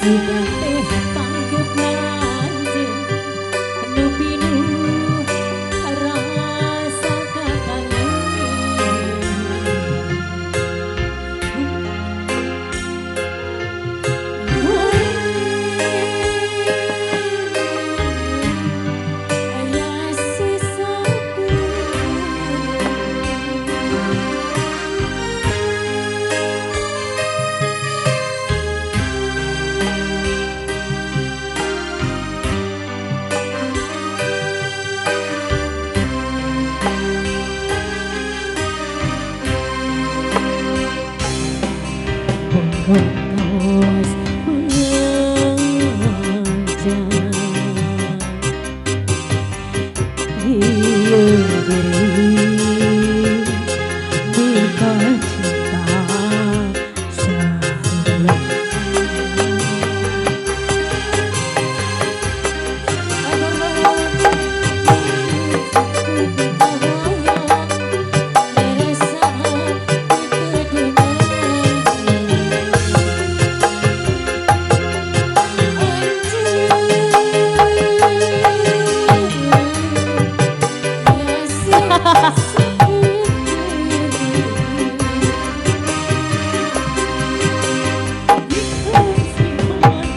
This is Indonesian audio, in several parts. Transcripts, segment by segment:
Sudah teh panggep lanjut nu rasa kakangan. Ayah sisa terus mengajar dia diri buka cinta selalu.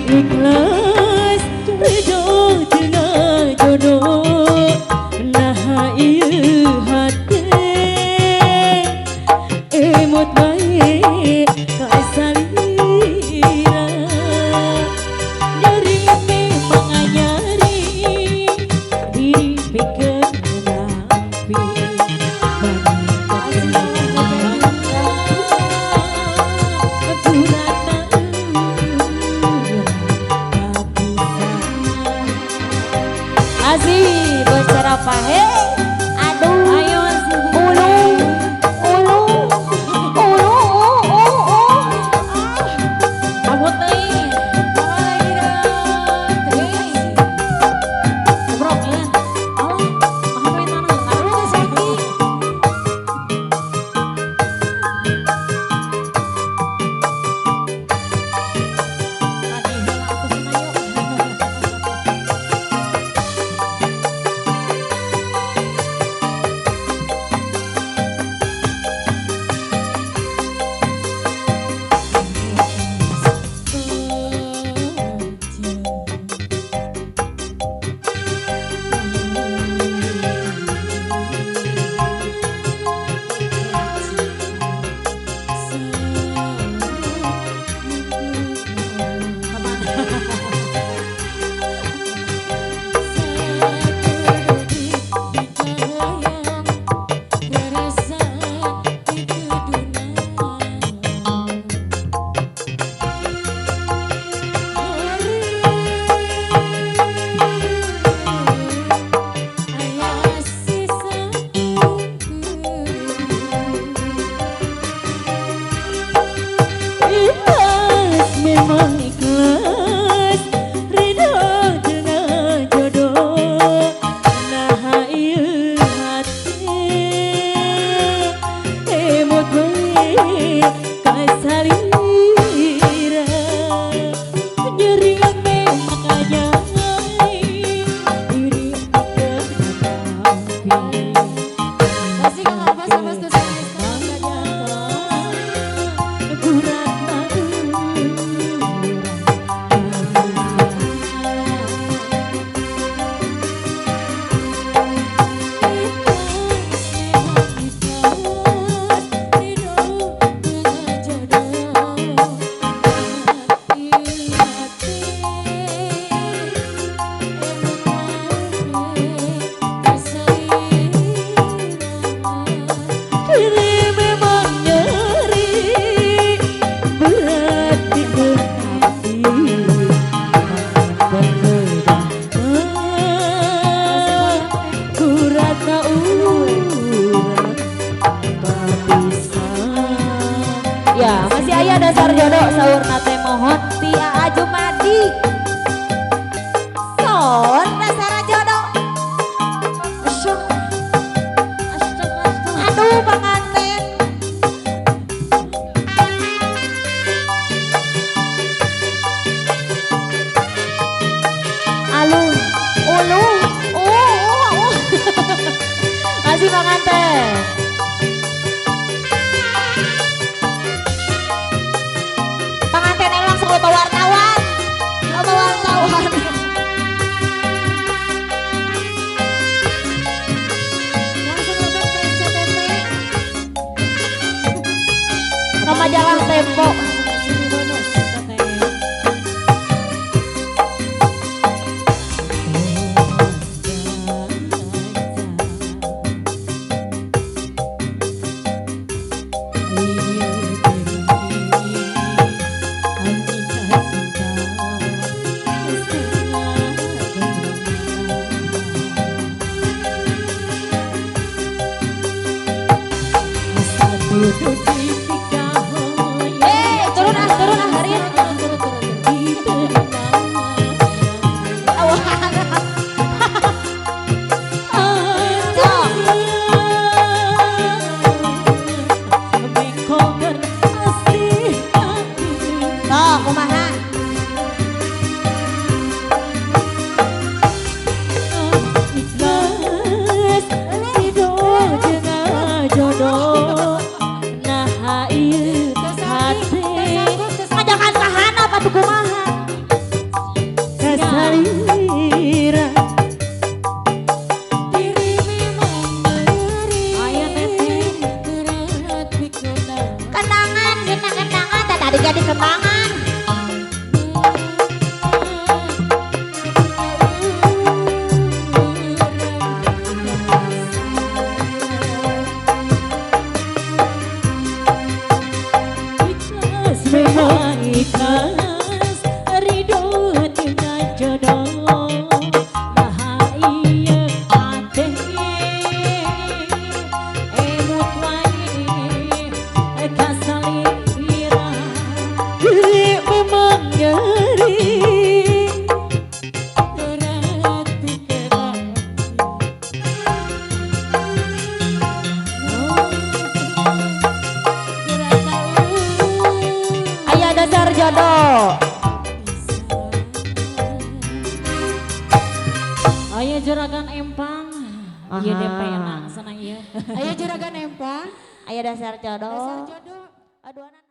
Ikhlas ridho dengan jodoh, nah ieu hati emot bae kasalira. Nyeri memang nyari diri pikir menapi Aziz bercerapa, hei, aduh, ayo, ulu, ulu, ulu, kamu teh, kebrok ya, oh, maafin mana, aduh sakit. Memang ikhlas ridho dengan jodoh, nah ieu hati emot bae kasalira. Nyeri memang nyari diri pikir menapi kasih kalau pas tuh ya masih ayah dasar jodoh sahur nate mohon ti Aa Jumadi sahur dasar jodoh. Aduh pengantin Pengantinnya langsung ke wartawan. Ke wartawan. Langsung lebet ke SCTV. Ke majalah Tempo. Sini bonus katanya. Turun ah Harin. Tuh, kumaha? Ngajakan sahana apa tuh kumaha? Kenangan, kita kenangan, tadi jadi kenangan. Memang ikhlas ridho dengan jodoh bahagia hati emut wani kasalira memang nyeri berat pikiran Ayah dasar jodoh. Aya juragan empang. Ieu Aha. DP enak sana ieu. Ayo juragan empang, Ayah dasar jodoh. dasar jodoh. Aduh, anak.